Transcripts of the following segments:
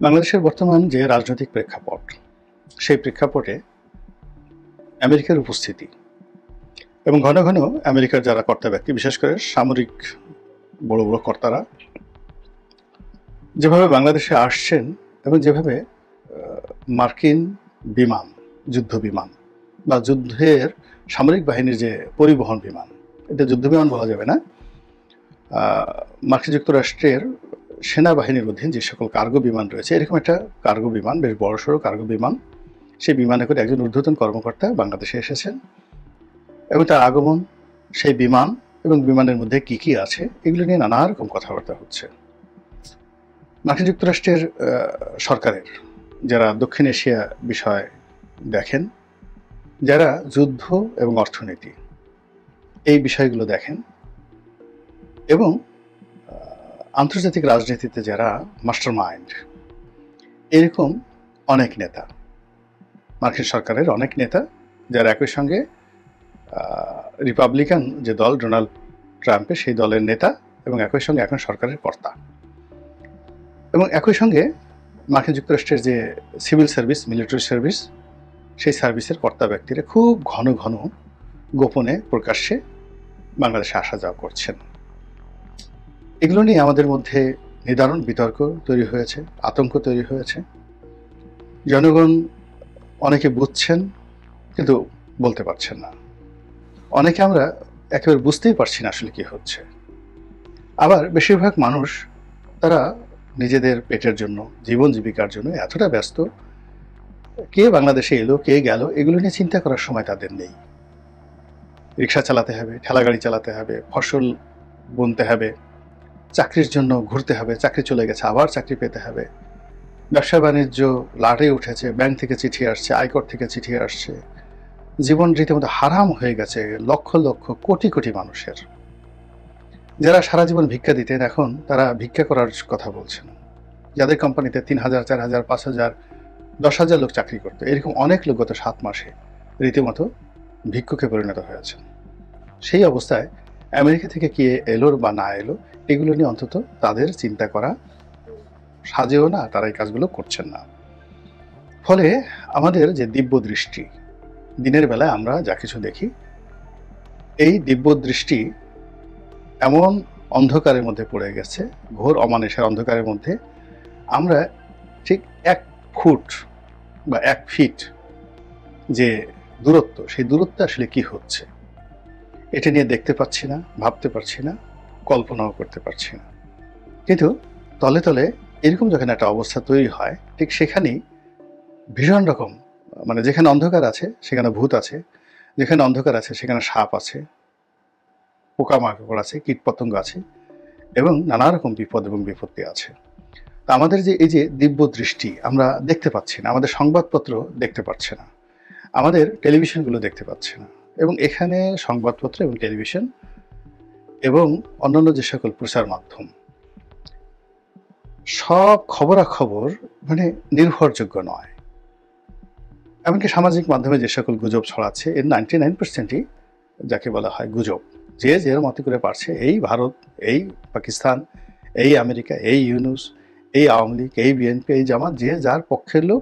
বাংলাদেশের বর্তমান যে রাজনৈতিক প্রেক্ষাপট, সেই প্রেক্ষাপটে আমেরিকার উপস্থিতি এবং ঘন ঘন আমেরিকার যারা কর্তা ব্যক্তি, বিশেষ করে সামরিক বড় বড় কর্তারা যেভাবে বাংলাদেশে আসছেন এবং যেভাবে মার্কিন বিমান, যুদ্ধ বিমান বা যুদ্ধের সামরিক বাহিনীর যে পরিবহন বিমান, এটা যুদ্ধ বিমান বলা যাবে না, মার্কিন যুক্তরাষ্ট্রের সেনাবাহিনীর অধীন যে সকল কার্গো বিমান রয়েছে, এরকম একটা কার্গো বিমান, বেশ বড়সড় কার্গো বিমান, সেই বিমানে করে একজন ঊর্ধ্বতন কর্মকর্তা বাংলাদেশে এসেছেন এবং তার আগমন, সেই বিমান এবং বিমানের মধ্যে কি কি আছে, এগুলো নিয়ে নানা রকম কথাবার্তা হচ্ছে। মার্কিন যুক্তরাষ্ট্রের সরকারের যারা দক্ষিণ এশিয়া বিষয় দেখেন, যারা যুদ্ধ এবং অর্থনীতি এই বিষয়গুলো দেখেন এবং আন্তর্জাতিক রাজনীতিতে যারা মাস্টার মাইন্ড, এরকম অনেক নেতা, মার্কিন সরকারের অনেক নেতা যারা একই সঙ্গে রিপাবলিকান যে দল ডোনাল্ড ট্রাম্পের, সেই দলের নেতা এবং একই সঙ্গে এখন সরকারের কর্তা, এবং একই সঙ্গে মার্কিন যুক্তরাষ্ট্রের যে সিভিল সার্ভিস, মিলিটারি সার্ভিস, সেই সার্ভিসের কর্তা ব্যক্তিরা খুব ঘন ঘন গোপনে প্রকাশ্যে বাংলাদেশে আসা যাওয়া করছেন। এগুলো নিয়ে আমাদের মধ্যে নিদারুণ বিতর্ক তৈরি হয়েছে, আতঙ্ক তৈরি হয়েছে। জনগণ অনেকে বুঝছেন কিন্তু বলতে পারছেন না, অনেকে আমরা একেবারে বুঝতেই পারছি না আসলে কি হচ্ছে। আবার বেশিরভাগ মানুষ তারা নিজেদের পেটের জন্য, জীবন জীবিকার জন্য এতটা ব্যস্ত, কে বাংলাদেশে এলো কে গেল এগুলো নিয়ে চিন্তা করার সময় তাদের নেই। রিক্সা চালাতে হবে, ঠেলাগাড়ি চালাতে হবে, ফসল বুনতে হবে, চাকরির জন্য ঘুরতে হবে, চাকরি চলে গেছে আবার চাকরি পেতে হবে, ব্যবসা বাণিজ্য লাটে উঠেছে, ব্যাংক থেকে চিঠি আসছে, আয়কর থেকে চিঠি আসছে, জীবন রীতিমতো হারাম হয়ে গেছে লক্ষ লক্ষ কোটি কোটি মানুষের। যারা সারা জীবন ভিক্ষা দিতেন এখন তারা ভিক্ষা করার কথা বলছেন। যাদের কোম্পানিতে ৩,০০০, ৪,০০০, ৫,০০০, ১০,০০০ লোক চাকরি করতো, এরকম অনেক লোক গত ৭ মাসে রীতিমতো ভিক্ষুকে পরিণত হয়েছেন। সেই অবস্থায় আমেরিকা থেকে কি এলো বা না এলো এগুলো নিয়ে অন্তত তাদের চিন্তা করা সাজেও না, তারা এই কাজগুলো করছেন না। ফলে আমাদের যে দিব্য দৃষ্টি, দিনের বেলায় আমরা যা কিছু দেখি, এই দিব্য দৃষ্টি এমন অন্ধকারের মধ্যে পড়ে গেছে, ঘোর অমানুষের অন্ধকারের মধ্যে। আমরা ঠিক ১ ফুট বা ১ ফিট যে দূরত্ব, সেই দূরত্বে আসলে কি হচ্ছে এটা নিয়ে দেখতে পাচ্ছি না, ভাবতে পারছি না, কল্পনাও করতে পারছি না। কিন্তু তলে তলে এরকম যখন একটা অবস্থা তৈরি হয়, ঠিক সেখানেই ভীষণ রকম, মানে যেখানে অন্ধকার আছে সেখানে ভূত আছে, যেখানে অন্ধকার আছে সেখানে সাপ আছে, পোকামাকড় আছে, কীটপতঙ্গ আছে এবং নানা রকম বিপদ এবং বিপত্তি আছে। তা আমাদের যে এই যে দিব্য দৃষ্টি আমরা দেখতে পাচ্ছি না, আমাদের সংবাদপত্র দেখতে পাচ্ছে না, আমাদের টেলিভিশনগুলো দেখতে পাচ্ছে না, এবং এখানে সংবাদপত্র এবং টেলিভিশন এবং অন্যান্য যে সকল প্রচার মাধ্যম, সব খবরাখবর মানে নির্ভরযোগ্য নয়। এমনকি সামাজিক মাধ্যমে যে সকল গুজব ছড়াচ্ছে, এর 99%ই যাকে বলা হয় গুজব। যে যের মতো করে পারছে, এই ভারত, এই পাকিস্তান, এই আমেরিকা, এই ইউনুস, এই আওয়ামী লীগ, এই বিএনপি, এই জামাত, যে যার পক্ষের লোক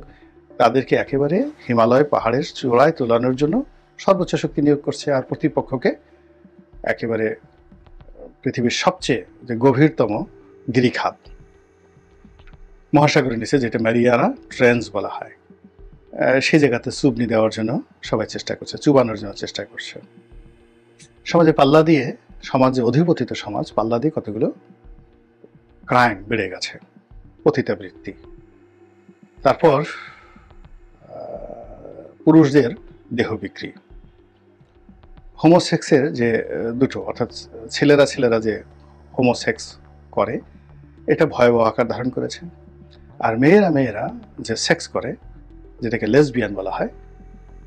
তাদেরকে একেবারে হিমালয় পাহাড়ের চূড়ায় তোলানোর জন্য সর্বোচ্চ শক্তি নিয়োগ করছে, আর প্রতিপক্ষকে একেবারে পৃথিবীর সবচেয়ে যে গভীরতম গিরিখাত মহাসাগরের নিচে, যেটা ম্যারিয়ানা ট্রেঞ্চ বলা হয়, সেই জায়গাতে চুবনি দেওয়ার জন্য সবাই চেষ্টা করছে, চুবানোর জন্য চেষ্টা করছে। সমাজে পাল্লা দিয়ে, সমাজে অধিপতিত সমাজ পাল্লা দিয়ে কতগুলো ক্রাইম বেড়ে গেছে, পতিতাবৃত্তি, তারপর পুরুষদের দেহ বিক্রি, হোমোসেক্সের যে দুটো, অর্থাৎ ছেলেরা যে হোমোসেক্স করে এটা ভয়াবহ আকার ধারণ করেছে, আর মেয়েরা যে সেক্স করে, যেটাকে লেসবিয়ান বলা হয়,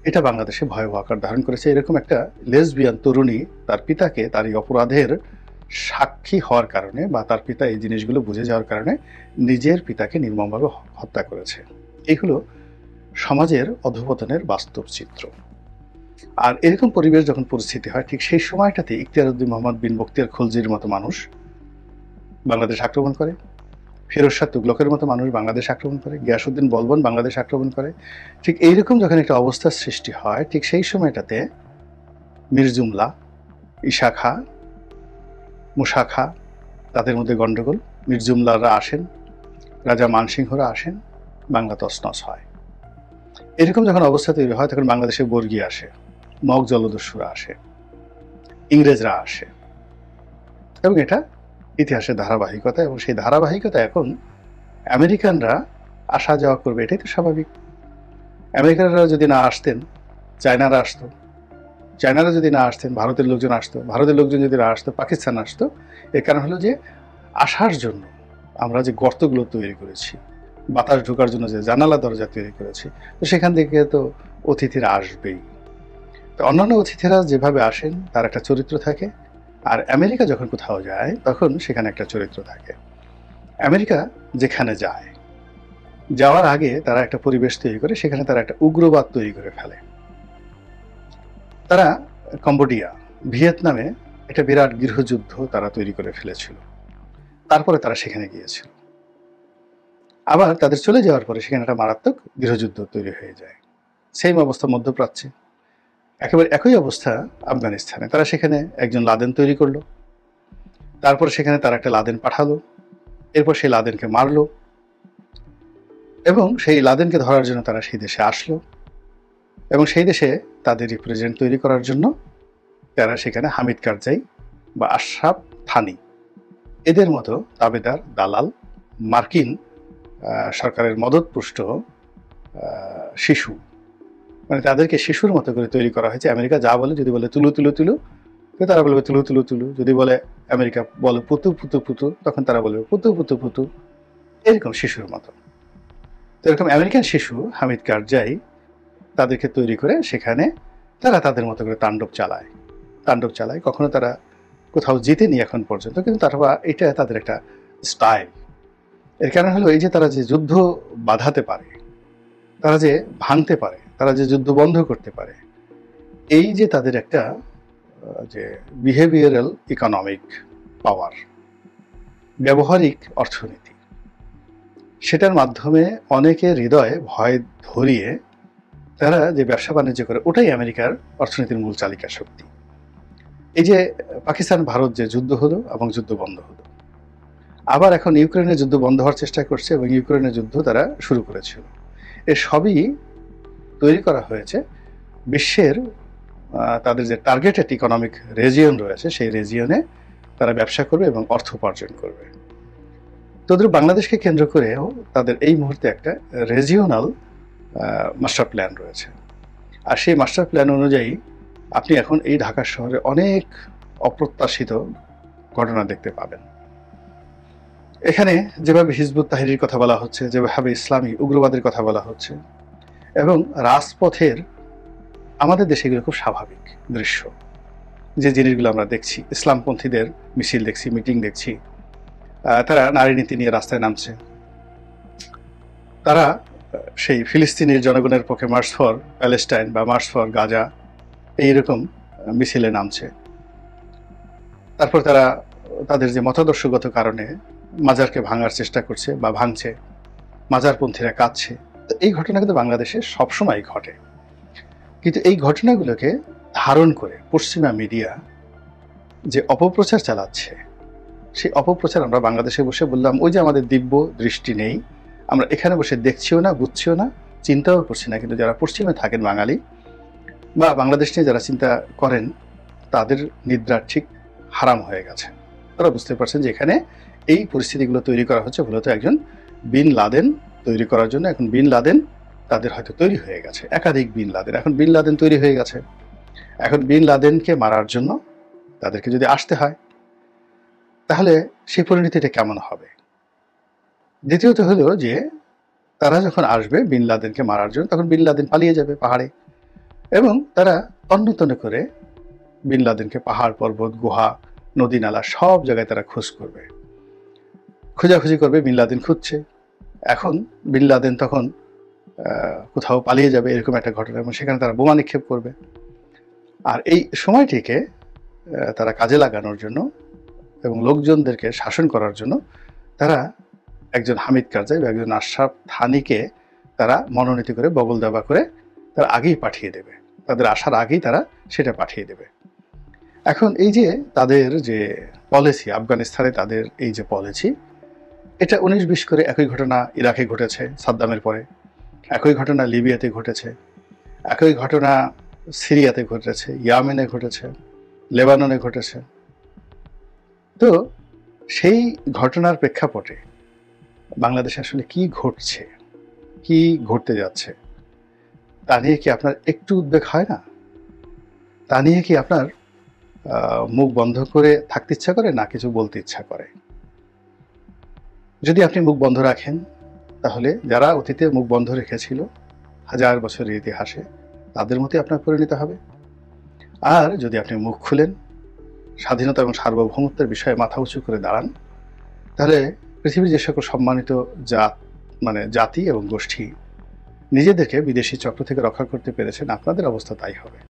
এটা বাংলাদেশে ভয়াবহ আকার ধারণ করেছে। এরকম একটা লেসবিয়ান তরুণী তার পিতাকে তার এই অপরাধের সাক্ষী হওয়ার কারণে বা তার পিতা এই জিনিসগুলো বুঝে যাওয়ার কারণে নিজের পিতাকে নির্মমভাবে হত্যা করেছে। এই হলো সমাজের অধঃপতনের বাস্তব চিত্র। আর এরকম পরিবেশ যখন পরিস্থিতি হয়, ঠিক সেই সময়টাতে ইখতিয়ার উদ্দিন মোহাম্মদ বিন বখতিয়ার খলজির মতো মানুষ বাংলাদেশ আক্রমণ করে ফিরোজ শাহ তুগলকের মতো মানুষ বাংলাদেশ আক্রমণ করে, গিয়াসউদ্দিন বলবন বাংলাদেশ আক্রমণ করে। ঠিক এইরকম যখন একটা অবস্থার সৃষ্টি হয়, ঠিক সেই সময়টাতে মীর জুমলা, ঈশা খাঁ, মুসা খাঁ, তাদের মধ্যে গণ্ডগোল। মীর জুমলারা আসেন, রাজা মানসিংহরা আসেন, বাংলা তছনছ হয়। এরকম যখন অবস্থা তৈরি হয় তখন বাংলাদেশে বর্গী আসে, মগ জলদস্যুরা আসে, ইংরেজরা আসে, এবং এটা ইতিহাসের ধারাবাহিকতা। এবং সেই ধারাবাহিকতা এখন আমেরিকানরা আসা যাওয়া করবে, এটাই তো স্বাভাবিক। আমেরিকানরা যদি না আসতেন, চায়নারা আসতো, চায়নারা যদি না আসতেন, ভারতের লোকজন আসতো, ভারতের লোকজন যদি না আসতো, পাকিস্তান আসতো। এর কারণ হলো যে আসার জন্য আমরা যে গর্তগুলো তৈরি করেছি, বাতাস ঢোকার জন্য যে জানালা দরজা তৈরি করেছি, তো সেখান থেকে তো অতিথিরা আসবেই। তো অন্যান্য অতিথিরা যেভাবে আসেন তার একটা চরিত্র থাকে, আর আমেরিকা যখন কোথাও যায় তখন সেখানে একটা চরিত্র থাকে। আমেরিকা যেখানে যায়, যাওয়ার আগে তারা একটা পরিবেশ তৈরি করে, সেখানে তারা একটা উগ্রবাদ তৈরি করে ফেলে। তারা কম্বোডিয়া, ভিয়েতনামে একটা বিরাট গৃহযুদ্ধ তারা তৈরি করে ফেলেছিল, তারপরে তারা সেখানে গিয়েছিল। আবার তাদের চলে যাওয়ার পরে সেখানে একটা মারাত্মক গৃহযুদ্ধ তৈরি হয়ে যায়। সেম অবস্থা মধ্যপ্রাচ্যে, একেবারে একই অবস্থা আফগানিস্তানে। তারা সেখানে একজন লাদেন তৈরি করলো, তারপর সেখানে তারা একটা লাদেন পাঠালো, এরপর সেই লাদেনকে মারলো, এবং সেই লাদেনকে ধরার জন্য তারা সেই দেশে আসলো, এবং সেই দেশে তাদের রিপ্রেজেন্ট তৈরি করার জন্য তারা সেখানে হামিদ কারজাই বা আশরাফ থানি এদের মতো তাবেদার, দালাল, মার্কিন সরকারের মদতপুষ্ট শিশু, মানে তাদেরকে শিশুর মতো করে তৈরি করা হয়েছে। আমেরিকা যা বলে, যদি বলে তুলু তুলু তুলু, তো তারা বলবে তুলু তুলু তুলু। যদি বলে আমেরিকা বলে পুতু পুতু পুতু, তখন তারা বলবে পুতু পুতু পুতু, এরকম শিশুর মতো। তো এরকম আমেরিকান শিশু হামিদ কারজাই তাদেরকে তৈরি করে সেখানে তারা তাদের মতো করে তাণ্ডব চালায়। কখনো তারা কোথাও জিতেনি এখন পর্যন্ত, কিন্তু তারা এটা তাদের একটা স্টাইল। এর কারণ হলো এই যে তারা যে যুদ্ধ বাধাতে পারে, তারা যে ভাঙতে পারে, তারা যে যুদ্ধ বন্ধ করতে পারে, এই যে তাদের একটা যে বিহেভিয়ারাল ইকোনমিক পাওয়ার, ব্যবহারিক অর্থনীতি, সেটার মাধ্যমে অনেকের হৃদয়ে ভয় ধরিয়ে তারা যে ব্যবসা বাণিজ্য করে, ওটাই আমেরিকার অর্থনীতির মূল চালিকা শক্তি। এই যে পাকিস্তান ভারত যে যুদ্ধ হলো এবং যুদ্ধ বন্ধ হলো, আবার এখন ইউক্রেনের যুদ্ধ বন্ধ হওয়ার চেষ্টা করছে, এবং ইউক্রেনের যুদ্ধ তারা শুরু করেছিল। এর সবই তৈরি করা হয়েছে বিশ্বের তাদের যে টার্গেটেড ইকোনমিক রিজিয়ন রয়েছে, সেই রিজিয়নে তারা ব্যবসা করবে এবং অর্থ উপার্জন করবে। তোদের বাংলাদেশকে কেন্দ্র করেও তাদের এই মুহূর্তে একটা রিজিওনাল মাস্টার প্ল্যান রয়েছে। আর সেই মাস্টার প্ল্যান অনুযায়ী আপনি এখন এই ঢাকা শহরে অনেক অপ্রত্যাশিত ঘটনা দেখতে পাবেন। এখানে যেভাবে হিজবুত তাহরির কথা বলা হচ্ছে, যেভাবে ইসলামী উগ্রবাদের কথা বলা হচ্ছে, এবং রাজপথের আমাদের দেশে এগুলো খুব স্বাভাবিক দৃশ্য। যে জিনিসগুলো আমরা দেখছি, ইসলামপন্থীদের মিছিল দেখছি, মিটিং দেখছি, তারা নারী নীতি নিয়ে রাস্তায় নামছে, তারা সেই ফিলিস্তিনের জনগণের পক্ষে মার্চ ফর প্যালেস্টাইন বা মার্চ ফর গাজা এইরকম মিছিলে নামছে। তারপর তারা তাদের যে মতাদর্শগত কারণে মাজারকে ভাঙার চেষ্টা করছে বা ভাঙছে, মাজারপন্থীরা কাঁদছে। এই ঘটনা কিন্তু বাংলাদেশে সবসময় ঘটে, কিন্তু এই ঘটনাগুলোকে ধারণ করে পশ্চিমা মিডিয়া যে অপপ্রচার চালাচ্ছে, সেই অপপ্রচার আমরা বাংলাদেশে বসে বললাম ওই যে আমাদের দিব্য দৃষ্টি নেই, আমরা এখানে বসে দেখছিও না, বুঝছিও না, চিন্তাও করছি না। কিন্তু যারা পশ্চিমে থাকেন বাঙালি বা বাংলাদেশ নিয়ে যারা চিন্তা করেন, তাদের নিদ্রা ঠিক হারাম হয়ে গেছে। তারা বুঝতে পারছেন যে এখানে এই পরিস্থিতিগুলো তৈরি করা হচ্ছে মূলত একজন বিন লাদেন তৈরি করার জন্য। এখন বিন লাদেন তাদের হয়তো তৈরি হয়ে গেছে, একাধিক বিন লাদেন, এখন বিন লাদেন তৈরি হয়ে গেছে। এখন বিন লাদেনকে মারার জন্য তাদেরকে যদি আসতে হয়, তাহলে সেই পরিণতিটা কেমন হবে? দ্বিতীয়ত হলো যে তারা যখন আসবে বিন লাদেনকে মারার জন্য, তখন বিন লাদেন পালিয়ে যাবে পাহাড়ে, এবং তারা তন্নতন্ন করে বিন লাদেনকে পাহাড়, পর্বত, গুহা, নদী, নালা সব জায়গায় তারা খোঁজ করবে, খোঁজাখুঁজি করবে। বিন লাদেন খুঁজছে, এখন বিন লাদেন তখন কোথাও পালিয়ে যাবে, এরকম একটা ঘটনা, এবং সেখানে তারা বোমা নিক্ষেপ করবে। আর এই সময়টিকে তারা কাজে লাগানোর জন্য এবং লোকজনদেরকে শাসন করার জন্য তারা একজন হামিদ কারজাই বা একজন আশরাফ থানিকে তারা মনোনীত করে বগল দাবা করে তারা আগেই পাঠিয়ে দেবে, তাদের আসার আগেই তারা সেটা পাঠিয়ে দেবে। এখন এই যে তাদের যে পলিসি, আফগানিস্তানে তাদের এই যে পলিসি, এটা 19-20 করে একই ঘটনা ইরাকে ঘটেছে সাদ্দামের পরে, একই ঘটনা লিবিয়াতে ঘটেছে, একই ঘটনা সিরিয়াতে ঘটেছে, ইয়ামেনে ঘটেছে, লেবাননে ঘটেছে। তো সেই ঘটনার প্রেক্ষাপটে বাংলাদেশে আসলে কি ঘটছে, কি ঘটতে যাচ্ছে, তা নিয়ে কি আপনার একটু উদ্বেগ হয় না? তা নিয়ে কি আপনার মুখ বন্ধ করে থাকতে ইচ্ছা করে, না কিছু বলতে ইচ্ছা করে? যদি আপনি মুখ বন্ধ রাখেন, তাহলে যারা অতীতে মুখ বন্ধ রেখেছিল হাজার বছরের ইতিহাসে, তাদের মতোই আপনার পরিণত হবে। আর যদি আপনি মুখ খুলেন, স্বাধীনতা এবং সার্বভৌমত্বের বিষয়ে মাথা উঁচু করে দাঁড়ান, তাহলে পৃথিবীর যে সকল সম্মানিত জাতি এবং গোষ্ঠী নিজেদেরকে বিদেশি চক্র থেকে রক্ষা করতে পেরেছেন, আপনাদের অবস্থা তাই হবে।